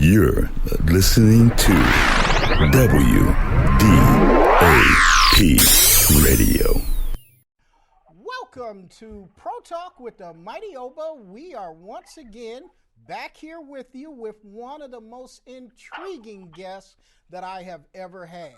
You're listening to WDAP Radio. Welcome to Pro Talk with the Mighty Oba. We are once again back here with you with one of the most intriguing guests that I have ever had.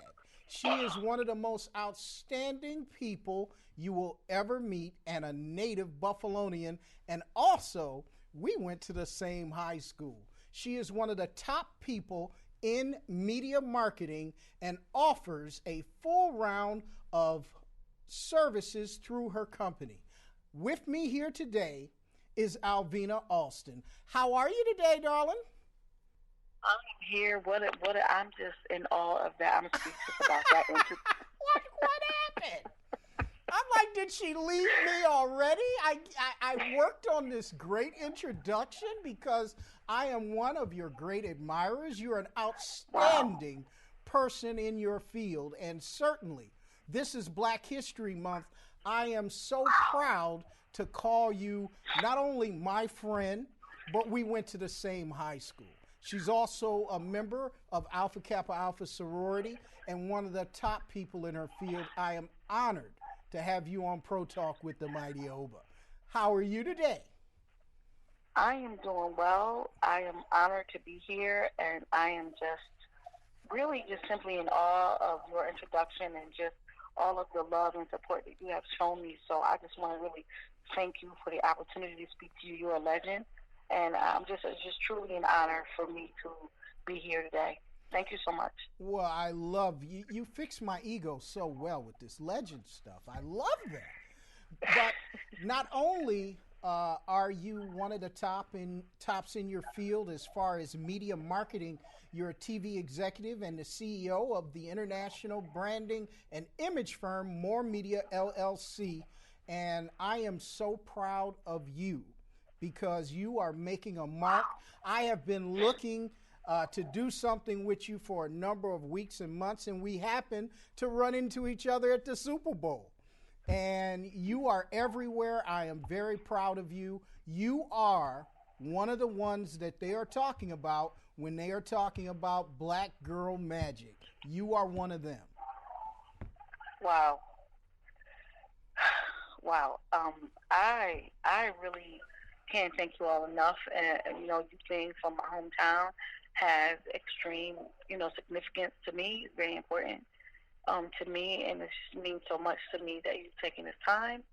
She is one of the most outstanding people you will ever meet and a native Buffalonian. And also, we went to the same high school. She is one of the top people in media marketing and offers a full round of services through her company. With me here today is Alvina Alston. How are you today, darling? I'm here. I'm just in awe of that. I'm speechless about that. What happened? I'm like, did she leave me already? I worked on this great introduction because I am one of your great admirers. You're an outstanding person in your field, and certainly this is Black History Month. I am so proud to call you not only my friend, but we went to the same high school. She's also a member of Alpha Kappa Alpha sorority and one of the top people in her field. I am honored to have you on Pro Talk with the Mighty Oba. How are you today? I am doing well. I am honored to be here, and I am just simply in awe of your introduction and just all of the love and support that you have shown me. So I just want to really thank you for the opportunity to speak to you. You're a legend, and it's just truly an honor for me to be here today. Thank you so much. Well, I love you. You fix my ego so well with this legend stuff. I love that. But not only are you one of the tops in your field as far as media marketing, you're a TV executive and the CEO of the international branding and image firm More Media LLC. And I am so proud of you because you are making a mark. I have been looking to do something with you for a number of weeks and months, and we happen to run into each other at the Super Bowl. And you are everywhere. I am very proud of you. You are one of the ones that they are talking about when they are talking about Black Girl Magic. You are one of them. Wow. Wow. I really can't thank you all enough. And you being from my hometown has extreme, significance to me. It's very important to me, and it just means so much to me that you've taken this time.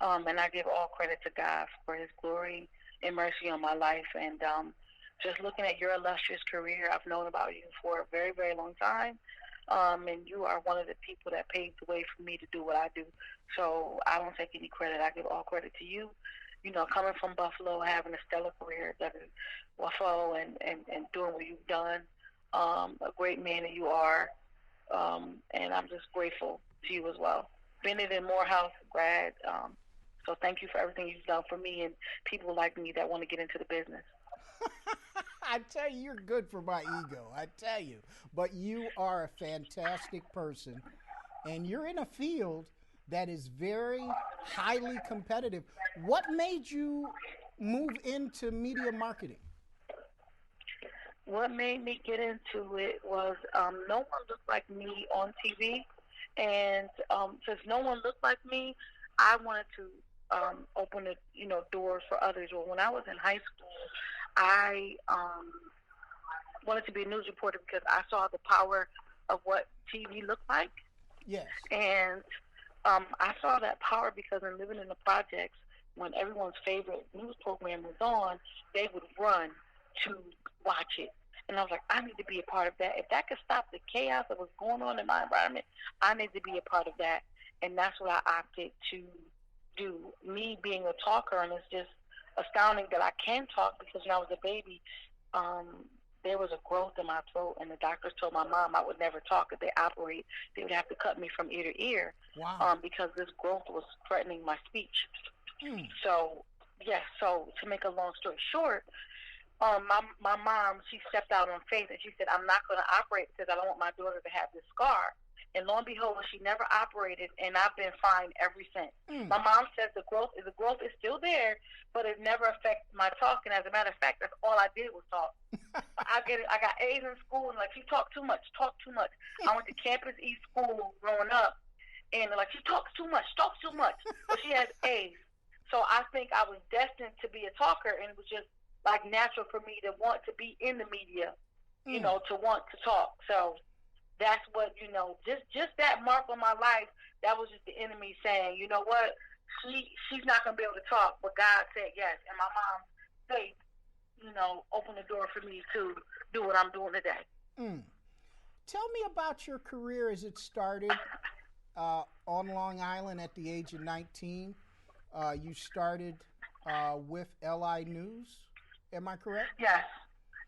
And I give all credit to God for His glory and mercy on my life. And just looking at your illustrious career, I've known about you for a very, very long time. And you are one of the people that paved the way for me to do what I do. So I don't take any credit. I give all credit to you. Coming from Buffalo, having a stellar career at Buffalo and doing what you've done, a great man that you are, and I'm just grateful to you as well. Bennett and Morehouse grad, so thank you for everything you've done for me and people like me that want to get into the business. I tell you, you're good for my ego, I tell you. But you are a fantastic person, and you're in a field that is very highly competitive. What made you move into media marketing? What made me get into it was no one looked like me on TV. And since no one looked like me, I wanted to open the doors for others. Well, when I was in high school, I wanted to be a news reporter because I saw the power of what TV looked like. Yes. And I saw that power because in living in the projects, when everyone's favorite news program was on, they would run to watch it. And I was like, I need to be a part of that. If that could stop the chaos that was going on in my environment, I need to be a part of that. And that's what I opted to do. Me being a talker, and it's just astounding that I can talk because when I was a baby, there was a growth in my throat, and the doctors told my mom I would never talk. If they operate, they would have to cut me from ear to ear. Wow. Because this growth was threatening my speech. So to make a long story short, my mom, she stepped out on faith, and she said, I'm not going to operate because I don't want my daughter to have this scar. And lo and behold, she never operated, and I've been fine ever since. My mom says the growth is still there, but it never affects my talking. As a matter of fact, that's all I did was talk. I got A's in school, and like, she talked too much, talk too much. I went to Campus East School growing up, and like, she talks too much, but she has A's. So I think I was destined to be a talker, and it was just like natural for me to want to be in the media, to want to talk. So that's what, just that mark on my life. That was just the enemy saying, you know what, she's not gonna be able to talk, but God said yes, and my mom's faith, opened the door for me to do what I'm doing today. Tell me about your career as it started on Long Island at the age of 19. You started with LI News. Am I correct? Yes.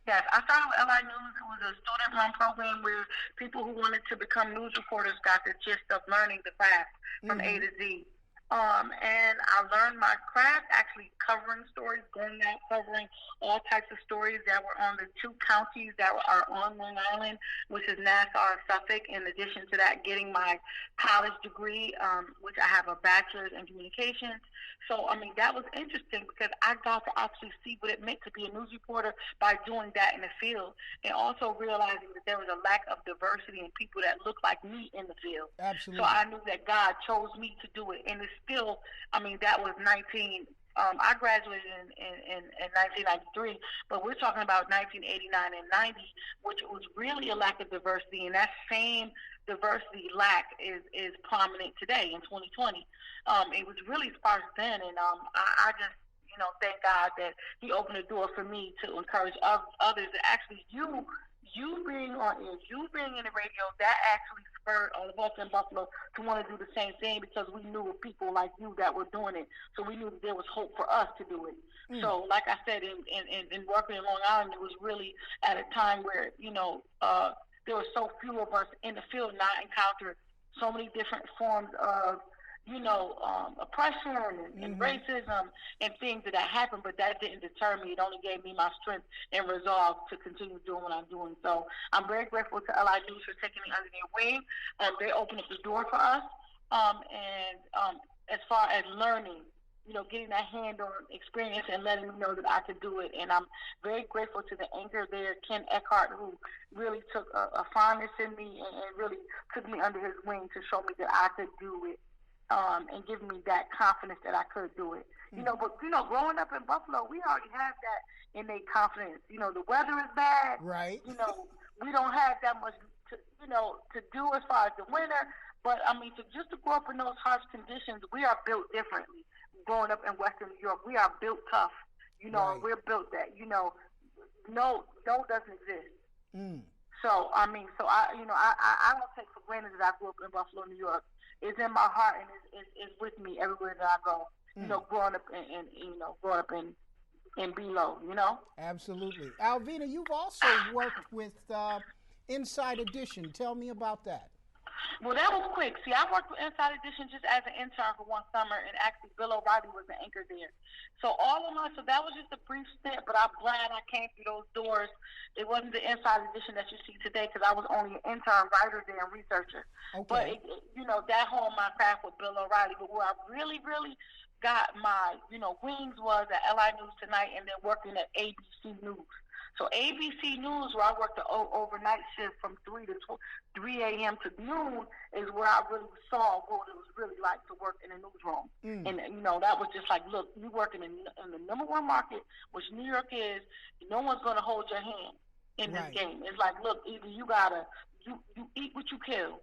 Yes, I started with LI News. It was a student-run program where people who wanted to become news reporters got the gist of learning the craft from A to Z. And I learned my craft actually covering stories, going out covering all types of stories that were on the two counties that are on Long Island, which is Nassau and Suffolk. In addition to that, getting my college degree, which I have a bachelor's in communications. So, that was interesting because I got to actually see what it meant to be a news reporter by doing that in the field, and also realizing that there was a lack of diversity in people that looked like me in the field. Absolutely. So I knew that God chose me to do it, and it's still, that was 19. I graduated in 1993, but we're talking about 1989 and 90, which was really a lack of diversity, and that same diversity lack is prominent today in 2020. It was really sparse then, and I just, thank God that He opened the door for me to encourage others. Actually, you being on air, you being in the radio, that actually spurred all of us in Buffalo to want to do the same thing, because we knew of people like you that were doing it. So we knew that there was hope for us to do it. So, like I said, in working in Long Island, it was really at a time where, there were so few of us in the field, and I encountered so many different forms of oppression and racism and things that happened, but that didn't deter me. It only gave me my strength and resolve to continue doing what I'm doing. So I'm very grateful to LI News for taking me under their wing. They opened up the door for us. As far as learning, getting that hand-on experience and letting me know that I could do it. And I'm very grateful to the anchor there, Ken Eckhart, who really took a fondness in me and really took me under his wing to show me that I could do it. And give me that confidence that I could do it. But growing up in Buffalo, we already have that innate confidence. The weather is bad. Right. We don't have that much to do as far as the winter. But to grow up in those harsh conditions, we are built differently. Growing up in Western New York, we are built tough. Right. We're built that. No doesn't exist. So I don't take for granted that I grew up in Buffalo, New York. It's in my heart, and it's with me everywhere that I go. Growing up in Below. Absolutely. Alvina, you've also worked with Inside Edition. Tell me about that. Well, that was quick. See, I worked with Inside Edition just as an intern for one summer, and actually Bill O'Reilly was the anchor there. So that was just a brief stint, but I'm glad I came through those doors. It wasn't the Inside Edition that you see today, because I was only an intern writer there and researcher. Okay. But that honed my craft with Bill O'Reilly. But where I really, really got my wings was at LI News Tonight, and then working at ABC News. So ABC News, where I worked the overnight shift from 3 a.m. to noon, is where I really saw what it was really like to work in a newsroom. And, that was just like, look, you working in the number one market, which New York is. No one's going to hold your hand in this game. It's like, look, either you eat what you kill.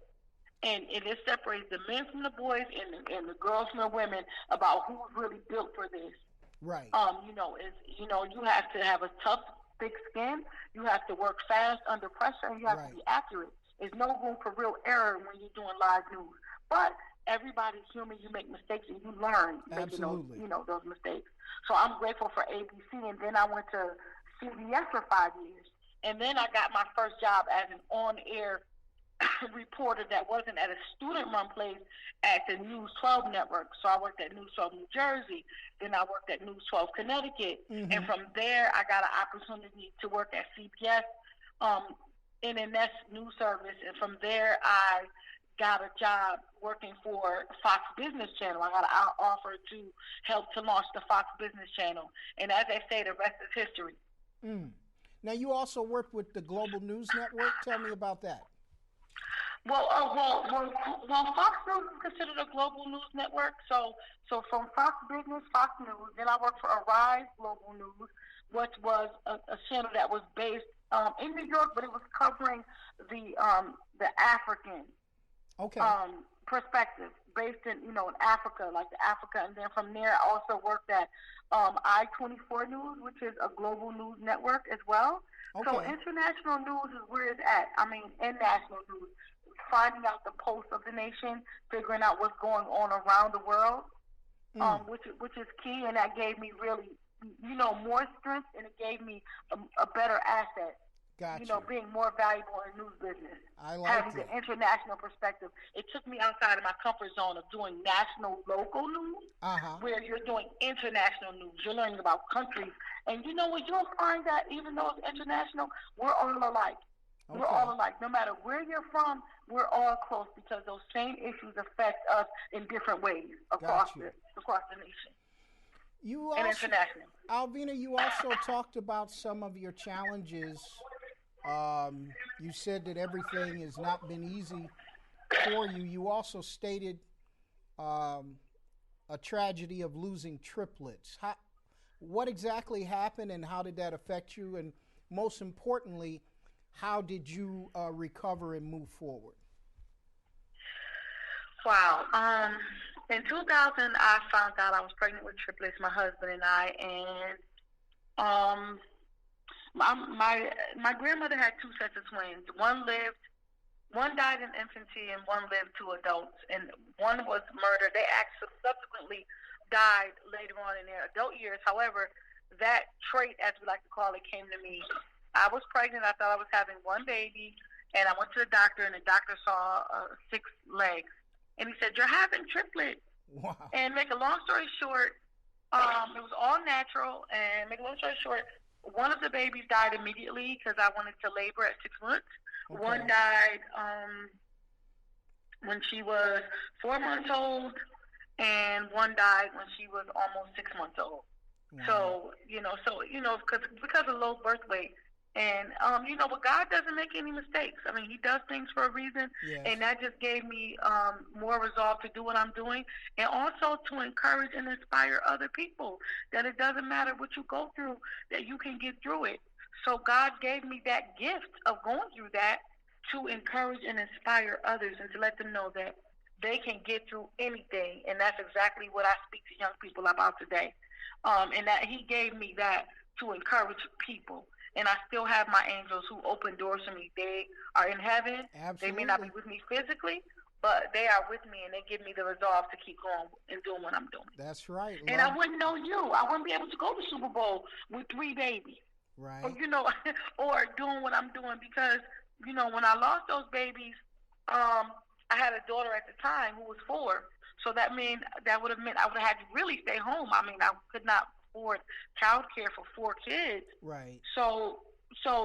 And it separates the men from the boys and the girls from the women about who's really built for this. Right. You have to have a tough, thick skin. You have to work fast under pressure, and you have to be accurate. There's no room for real error when you're doing live news. But everybody's human. You make mistakes, and you learn making those mistakes. So I'm grateful for ABC, and then I went to CBS for 5 years. And then I got my first job as an on-air reporter that wasn't at a student-run place at the News 12 network. So I worked at News 12 New Jersey. Then I worked at News 12 Connecticut. And from there, I got an opportunity to work at CBS NNS News Service. And from there, I got a job working for Fox Business Channel. I got an offer to help to launch the Fox Business Channel. And as I say, the rest is history. Now, you also work with the Global News Network. Tell me about that. Well, Fox News is considered a global news network. So from Fox Business, Fox News, then I worked for Arise Global News, which was a channel that was based in New York, but it was covering the African perspective, based in in Africa, like Africa, and then from there I also worked at I-24 News, which is a global news network as well. Okay. So international news is where it's at. I mean, and national news, finding out the pulse of the nation, figuring out what's going on around the world, which is key, and that gave me really, more strength, and it gave me a better asset. Gotcha. Being more valuable in news business. I like having that. the international perspective. It took me outside of my comfort zone of doing national, local news, where you're doing international news. You're learning about countries. And what, you'll find that even though it's international, we're all alike. Okay. We're all alike. No matter where you're from, we're all close because those same issues affect us in different ways across the nation. And international. Alvina, you also talked about some of your challenges. You said that everything has not been easy for you. You also stated a tragedy of losing triplets. What exactly happened, and how did that affect you? And most importantly, how did you recover and move forward? Wow. In 2000, I found out I was pregnant with triplets, my husband and I, and my grandmother had two sets of twins. One died in infancy, and one lived to adults. And one was murdered. They actually subsequently died later on in their adult years. However, that trait, as we like to call it, came to me. I was pregnant. I thought I was having one baby, and I went to the doctor, and the doctor saw 6 legs. And he said, "You're having triplets." Wow. And make a long story short, it was all natural. And make a long story short, one of the babies died immediately because I went into labor at 6 months. Okay. One died when she was 4 months old, and one died when she was almost 6 months old. Wow. So, because of low birth weight. And, but God doesn't make any mistakes. I mean, he does things for a reason. Yes. And that just gave me more resolve to do what I'm doing, and also to encourage and inspire other people that it doesn't matter what you go through, that you can get through it. So God gave me that gift of going through that to encourage and inspire others and to let them know that they can get through anything. And that's exactly what I speak to young people about today. And that he gave me that to encourage people. And I still have my angels who open doors for me. They are in heaven. Absolutely. They may not be with me physically, but they are with me, and they give me the resolve to keep going and doing what I'm doing. That's right. And I wouldn't know you. I wouldn't be able to go to Super Bowl with 3 babies. Right. Or, or doing what I'm doing because, when I lost those babies, I had a daughter at the time who was 4. So that would have meant I would have had to really stay home. I mean, I could not afford child care for 4 kids. Right. So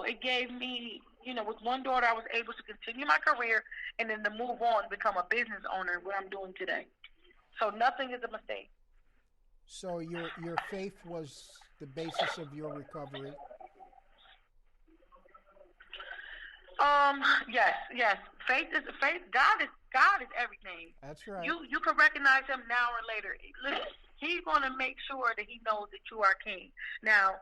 it gave me, with one daughter, I was able to continue my career and then to move on and become a business owner, what I'm doing today. So nothing is a mistake. So your faith was the basis of your recovery? Yes. Faith. God is everything. That's right. You can recognize him now or later. Listen, he's going to make sure that he knows that you are king. Now,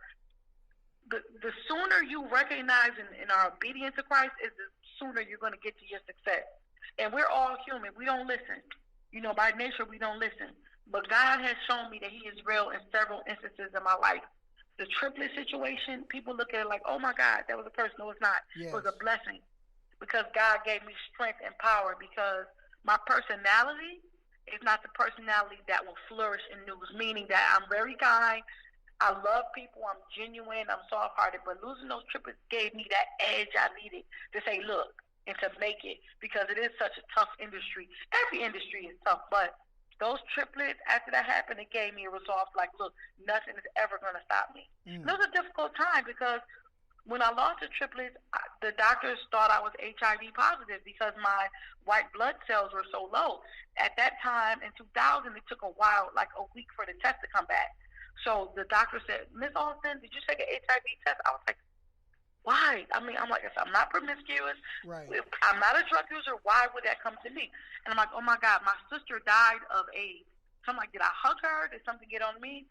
the sooner you recognize and are obedient to Christ is the sooner you're going to get to your success. And we're all human. We don't listen. By nature, we don't listen. But God has shown me that he is real in several instances in my life. The triplet situation, people look at it like, oh, my God, that was a person. No, it's not. Yes. It was a blessing because God gave me strength and power because my personality is not the personality that will flourish in news, meaning that I'm very kind. I love people. I'm genuine. I'm soft-hearted. But losing those triplets gave me that edge I needed to say, look, and to make it because it is such a tough industry. Every industry is tough, but those triplets, after that happened, it gave me a resolve like, look, nothing is ever going to stop me. It was a difficult time because when I lost the triplets, the doctors thought I was HIV positive because my white blood cells were so low. At that time, in 2000, it took a while, like a week for the test to come back. So the doctor said, Miss Alston, did you take an HIV test? I was like, Why? I mean, I'm like, if I'm not promiscuous, Right. if I'm not a drug user, why would that come to me? And I'm like, oh my God, my sister died of AIDS. So I'm like, did I hug her? Did something get on me?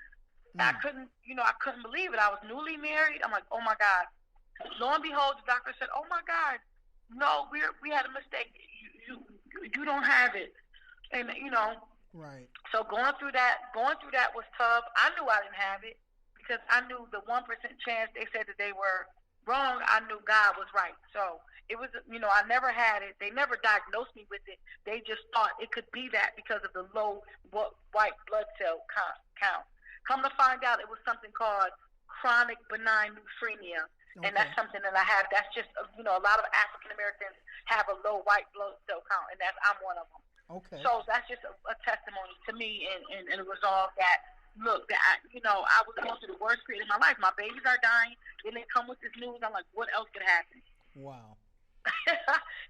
I couldn't, I couldn't believe it. I was newly married. I'm like, oh my God. Lo and behold, the doctor said, oh my God, no, we had a mistake. You don't have it. And, Right. so going through that was tough. I knew I didn't have it because I knew the 1% chance they said that they were wrong. I knew God was right. So it was, I never had it. They never diagnosed me with it. They just thought it could be that because of the low white blood cell count. Come to find out, it was something called chronic benign neutropenia. Okay. And that's something that I have. That's just, a lot of African Americans have a low white blood cell count, and I'm one of them. Okay. So that's just a testimony to me and a resolve that, look, that I was going through the worst period of my life. My babies are dying. Then they come with this news. I'm like, what else could happen? Wow.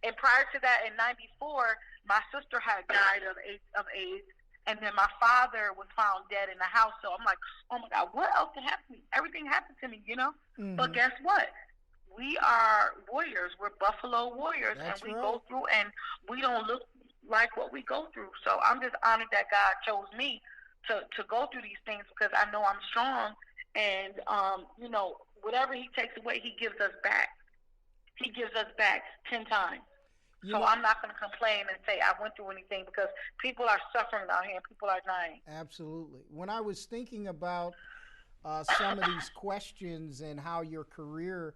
And prior to that, in '94, my sister had died of AIDS, and then my father was found dead in the house. So I'm like, oh my God, what else could happen to me? Everything happened to me, Mm-hmm. But guess what? We are warriors. We're Buffalo warriors, That's and we right. go through, and we don't look like what we go through. So I'm just honored that God chose me to go through these things because I know I'm strong, and whatever He takes away, He gives us back. He gives us back 10 times. So I'm not going to complain and say I went through anything because people are suffering out here and people are dying. Absolutely. When I was thinking about some of these questions and how your career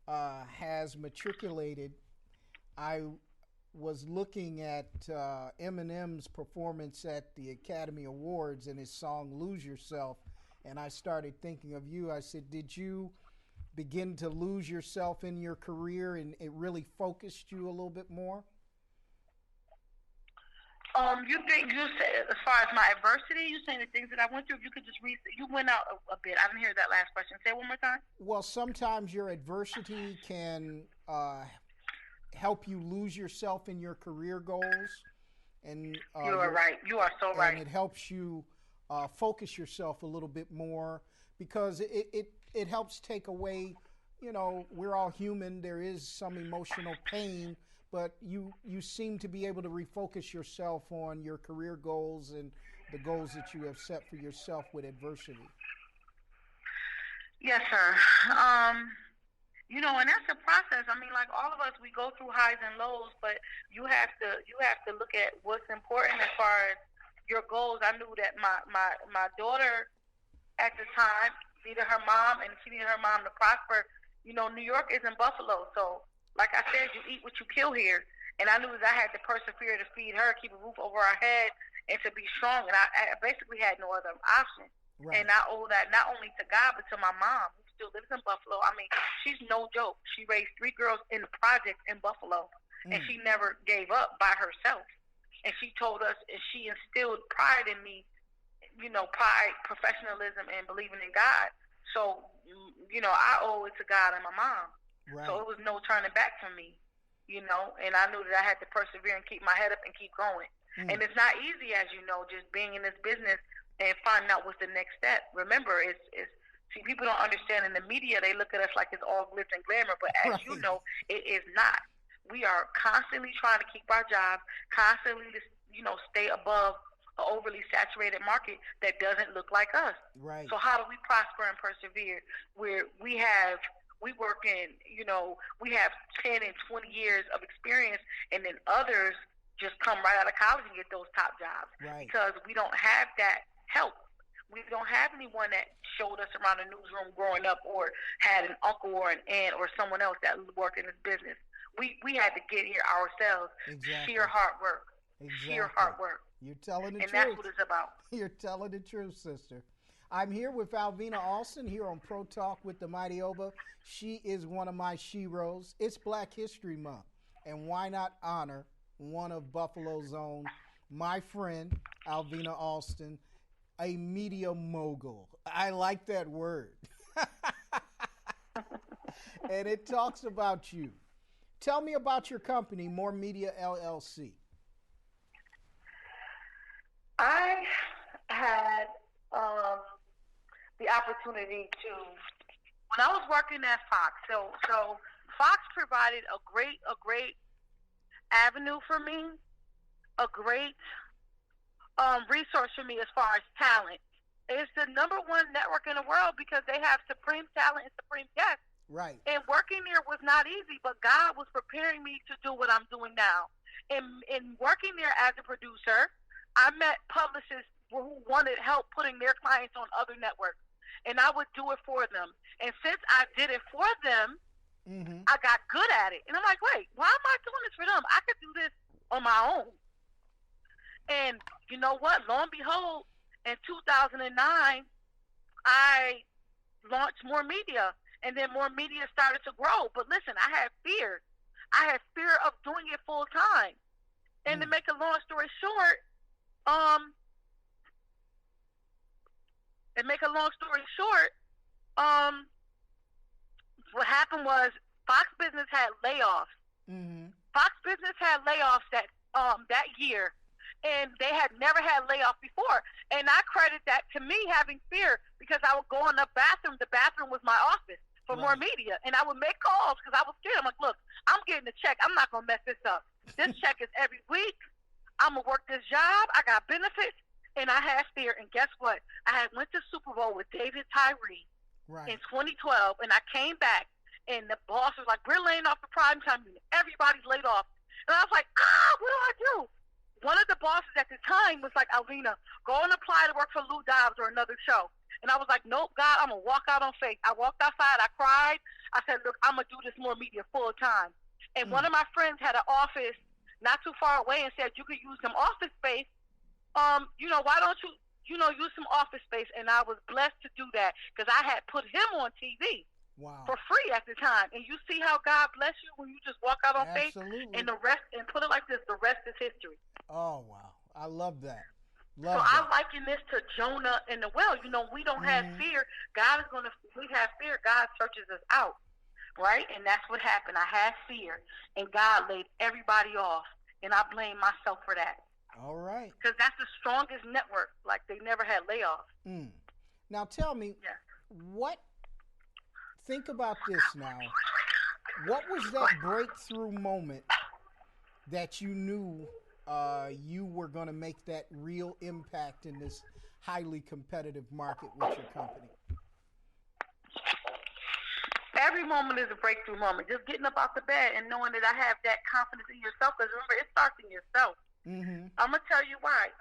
has matriculated, I was looking at Eminem's performance at the Academy Awards and his song "Lose Yourself," and I started thinking of you. I said, did you begin to lose yourself in your career and it really focused you a little bit more? You think you said as far as my adversity, you saying the things that I went through, if you could just you went out a bit. I didn't hear that last question. Say it one more time. Well, sometimes your adversity can help you lose yourself in your career goals. And you are right. You are so right. And it helps you focus yourself a little bit more because it helps take away, we're all human. There is some emotional pain, but you seem to be able to refocus yourself on your career goals and the goals that you have set for yourself with adversity. Yes, sir. And that's a process. I mean, like all of us, we go through highs and lows, but you have to look at what's important as far as your goals. I knew that my daughter at the time needed her mom, and she needed her mom to prosper. New York isn't Buffalo, so like I said, you eat what you kill here. And I knew that I had to persevere to feed her, keep a roof over our head, and to be strong. And I basically had no other option. Right. And I owe that not only to God, but to my mom, who still lives in Buffalo. I mean, she's no joke. She raised 3 girls in the project in Buffalo, and she never gave up by herself. And she told us, and she instilled pride in me, pride, professionalism, and believing in God. So, I owe it to God and my mom. Right. So it was no turning back for me, and I knew that I had to persevere and keep my head up and keep going. And it's not easy, as you know, just being in this business and finding out what's the next step. Remember, see, people don't understand in the media, they look at us like it's all glitz and glamour, but as you know, it is not. We are constantly trying to keep our jobs, constantly, stay above an overly saturated market that doesn't look like us. Right. So how do we prosper and persevere where we work in, we have 10 and 20 years of experience, and then others just come right out of college and get those top jobs. Right. Because we don't have that help. We don't have anyone that showed us around the newsroom growing up or had an uncle or an aunt or someone else that worked in this business. We had to get here ourselves. Exactly. Sheer hard work. Exactly. Sheer hard work. You're telling the truth. And that's what it's about. You're telling the truth, sister. I'm here with Alvina Alston here on Pro Talk with the Mighty Oba. She is one of my sheroes. It's Black History Month, and why not honor one of Buffalo's own, my friend, Alvina Alston, a media mogul. I like that word. And it talks about you. Tell me about your company, More Media LLC. I had the opportunity to, when I was working at Fox, so Fox provided a great avenue for me, a great resource for me as far as talent. It's the number one network in the world because they have supreme talent and supreme guests. Right. And working there was not easy, but God was preparing me to do what I'm doing now. In working there as a producer, I met publicists who wanted help putting their clients on other networks, and I would do it for them. And since I did it for them, I got good at it. And I'm like, wait, why am I doing this for them? I could do this on my own. And you know what? Lo and behold, in 2009, I launched More Media. And then More Media started to grow. But listen, I had fear. I had fear of doing it full time. And to make a long story short, what happened was Fox Business had layoffs. Fox Business had layoffs that year. And they had never had layoffs before. And I credit that to me having fear because I would go in the bathroom. The bathroom was my office for More Media. And I would make calls because I was scared. I'm like, look, I'm getting a check. I'm not going to mess this up. This check is every week. I'm going to work this job. I got benefits. And I had fear. And guess what? I had went to Super Bowl with David Tyree in 2012. And I came back. And the boss was like, we're laying off the primetime unit. Everybody's laid off. And I was like, what do I do? One of the bosses at the time was like, Alvina, go and apply to work for Lou Dobbs or another show. And I was like, nope, God, I'm going to walk out on faith. I walked outside. I cried. I said, look, I'm going to do this More Media full time. And one of my friends had an office not too far away and said, you could use some office space. Why don't you, use some office space? And I was blessed to do that because I had put him on TV. Wow. For free at the time. And you see how God bless you when you just walk out on faith? And the rest, and put it like this, the rest is history. Oh, wow. I love that. I liken this to Jonah and the well. We don't have fear. We have fear. God searches us out, right? And that's what happened. I had fear, and God laid everybody off, and I blame myself for that. All right. Because that's the strongest network. Like, they never had layoffs. Now, tell me, think about this now. What was that breakthrough moment that you knew you were going to make that real impact in this highly competitive market with your company? Every moment is a breakthrough moment. Just getting up out the bed and knowing that I have that confidence in yourself. Because remember, it starts in yourself. I'm going to tell you why.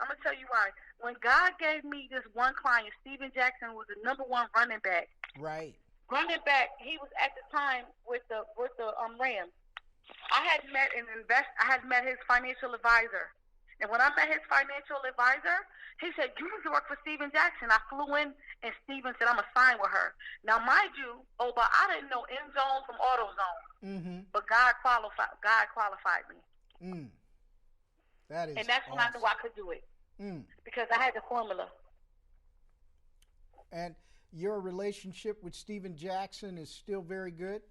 When God gave me this one client, Steven Jackson was the number one running back. Right. Running back, he was at the time with the Rams. I had met his financial advisor. And when I met his financial advisor, he said, you need to work for Steven Jackson. I flew in, and Steven said, I'm going to sign with her. Now, mind you, but I didn't know end zone from auto zone. But God qualified me. That is And that's when I knew I could do it. Because I had the formula. And your relationship with Steven Jackson is still very good?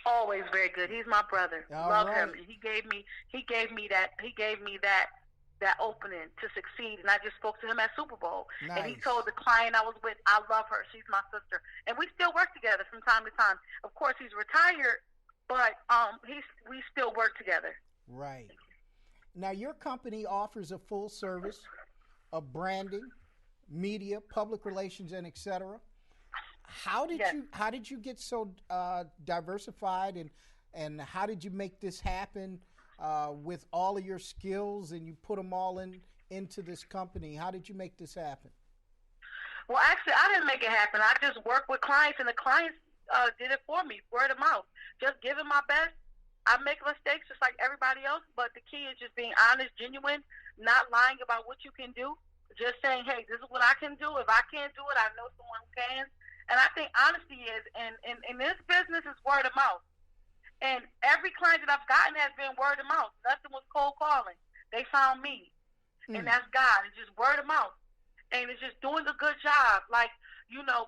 Always very good. He's my brother. Love him. He gave me that opening to succeed. And I just spoke to him at Super Bowl. Nice. And he told the client I was with, I love her. She's my sister. And we still work together from time to time. Of course, he's retired, but we still work together. Right. Now, your company offers a full service of branding, media, public relations, and et cetera. How did you get so diversified, and how did you make this happen with all of your skills, and you put them all into this company? How did you make this happen? Well, actually, I didn't make it happen. I just worked with clients, and the clients did it for me, word of mouth. Just giving my best. I make mistakes just like everybody else, but the key is just being honest, genuine, not lying about what you can do. Just saying, hey, this is what I can do. If I can't do it, I know someone who can. And I think honesty is, and this business is word of mouth. And every client that I've gotten has been word of mouth. Nothing was cold calling. They found me. And that's God. It's just word of mouth. And it's just doing a good job. Like,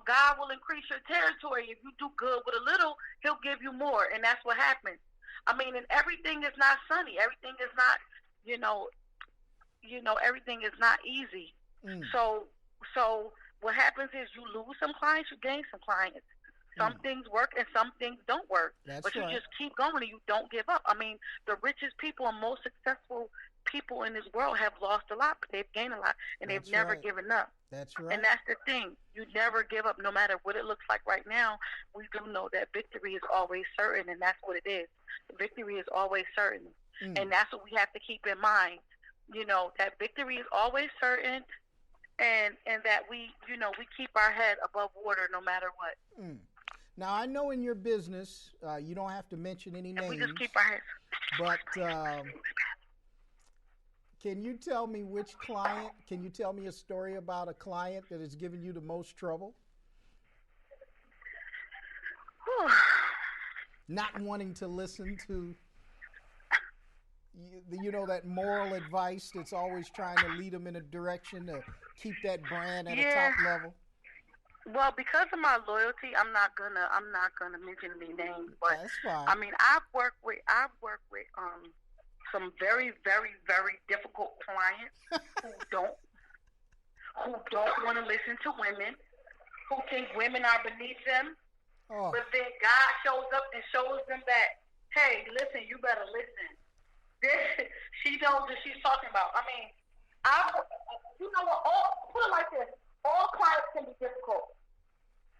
God will increase your territory. If you do good with a little, he'll give you more. And that's what happens. I mean, and everything is not sunny. Everything is not, everything is not easy. So what happens is you lose some clients, you gain some clients. Some things work and some things don't work. That's but you right. just keep going and you don't give up. I mean, the richest people and most successful people in this world have lost a lot, but they've gained a lot, and That's they've never right. given up. That's right. And that's the thing. You never give up, no matter what it looks like right now. We do know that victory is always certain, and that's what it is. Victory is always certain. And that's what we have to keep in mind. You know, that victory is always certain, and that we keep our head above water no matter what. Now, I know in your business, you don't have to mention any names. We just keep our heads. But can you tell me which client? Can you tell me a story about a client that has given you the most trouble? Not wanting to listen to, that moral advice that's always trying to lead them in a direction to keep that brand at a top level. Well, because of my loyalty, I'm not gonna mention any names. But that's fine. I mean, I've worked with some very, very, very difficult clients who don't want to listen to women, who think women are beneath them. Oh. But then God shows up and shows them that, hey, listen, you better listen. She knows what she's talking about. I mean, you know what? Put it like this: all clients can be difficult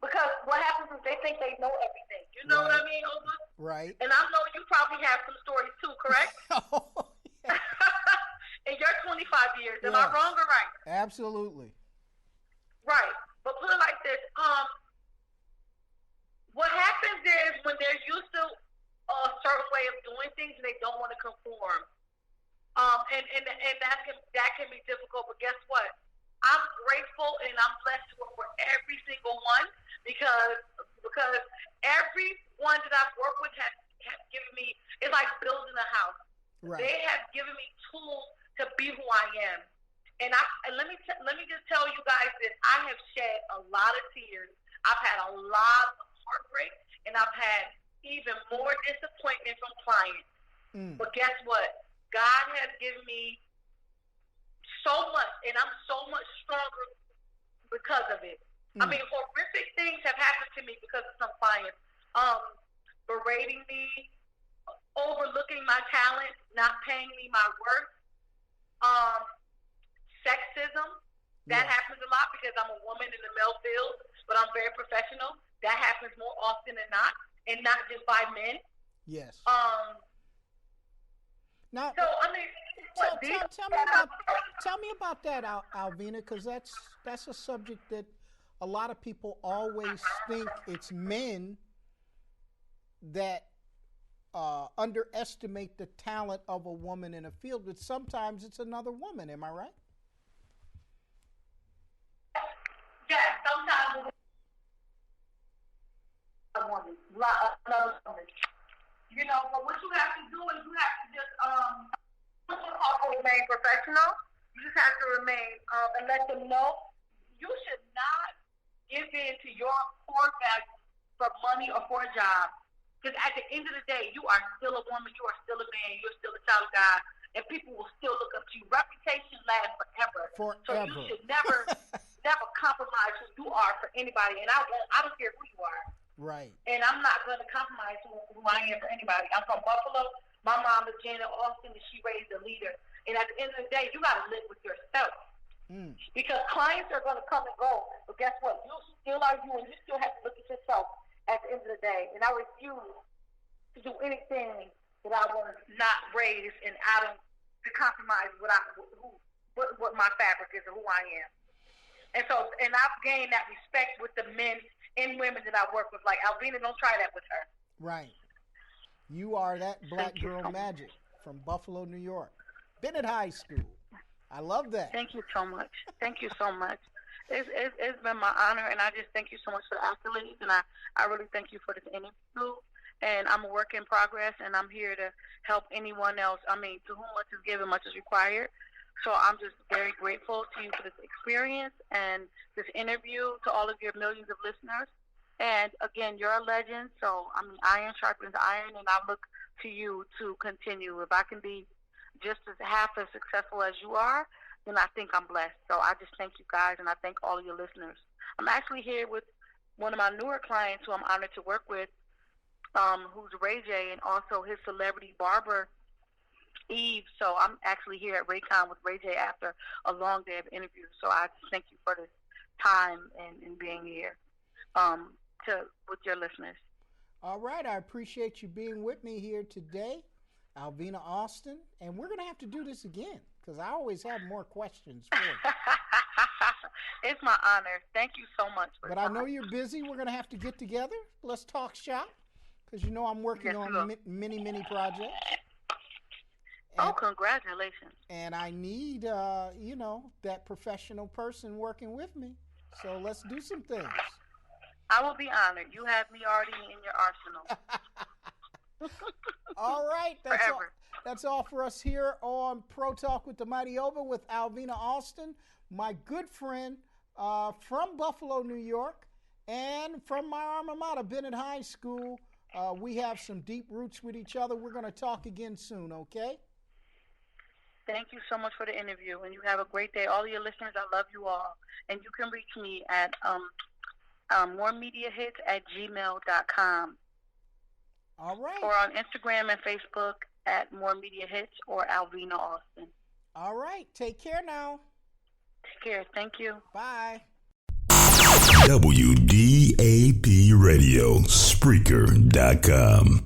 because what happens is they think they know everything. You know what I mean, Oba? Right. And I know you probably have some stories too, correct? Oh, yeah. In your 25 years, am I wrong or right? Absolutely. Right. But put it like this: what happens is when they're used to a certain way of doing things and they don't want to conform. And that can be difficult, but guess what? I'm grateful and I'm blessed for every single one because everyone that I've worked with has given me, it's like building a house. Right. They have given me tools to be who I am. And let me just tell you guys that I have shed a lot of tears. I've had a lot of heartbreak, and I've had even more disappointment from clients. But guess what? God has given me so much, and I'm so much stronger because of it. I mean, horrific things have happened to me because of some clients. Berating me, overlooking my talent, not paying me my worth. Sexism, that happens a lot because I'm a woman in the male field, but I'm very professional. That happens more often than not, and not just by men. Yes. Now, so I mean, tell me about that, Alvina, because that's a subject that a lot of people always think it's men that underestimate the talent of a woman in a field, but sometimes it's another woman. Am I right? Yes, sometimes a woman, another woman. You know, but what you have to do is you have to just remain professional. You just have to remain and let them know you should not give in to your core values for money or for a job. Because at the end of the day, you are still a woman, you are still a man, you're still a child of God, and people will still look up to you. Reputation lasts forever. So you should never compromise who you are for anybody. And I don't care who you are. Right. And I'm not going to compromise who I am for anybody. I'm from Buffalo. My mom is Alvina Alston, and she raised a leader. And at the end of the day, you got to live with yourself. Because clients are going to come and go. But guess what? You still are you, and you still have to look at yourself at the end of the day. And I refuse to do anything that I was not raised and out of to compromise what my fabric is and who I am. And I've gained that respect with the men and women that I work with. Like, Alvina, don't try that with her. Right. You are that black girl magic from Buffalo, New York. Been at high school. I love that. Thank you so much. Thank you so much. It's been my honor, and I just thank you so much for the accolades, and I really thank you for this interview. And I'm a work in progress, and I'm here to help anyone else. I mean, to whom much is given, much is required. So I'm just very grateful to you for this experience and this interview, to all of your millions of listeners. And again, you're a legend. So, I mean, iron sharpens iron, and I look to you to continue. If I can be just as half as successful as you are, then I think I'm blessed. So I just thank you guys, and I thank all of your listeners. I'm actually here with one of my newer clients who I'm honored to work with, who's Ray J, and also his celebrity barber, Eve. So I'm actually here at Raycon with Ray J after a long day of interviews. So I just thank you for this time and being here with your listeners. All right. I appreciate you being with me here today, Alvina Alston. And we're going to have to do this again because I always have more questions for you. It's my honor. Thank you so much. But I know you're busy. We're going to have to get together. Let's talk shop because you know I'm working on many projects. Oh, congratulations. And I need, that professional person working with me. So let's do some things. I will be honored. You have me already in your arsenal. All right. That's all for us here on Pro Talk with the Mighty Oba with Alvina Alston, my good friend from Buffalo, New York, and from my alma mater, Bennett High School. We have some deep roots with each other. We're going to talk again soon, okay? Thank you so much for the interview, and you have a great day. All of your listeners, I love you all. And you can reach me at moremediahits@gmail.com. All right. Or on Instagram and Facebook at moremediahits or Alvina Alston. All right. Take care now. Take care. Thank you. Bye. WDAP Radio, Spreaker.com.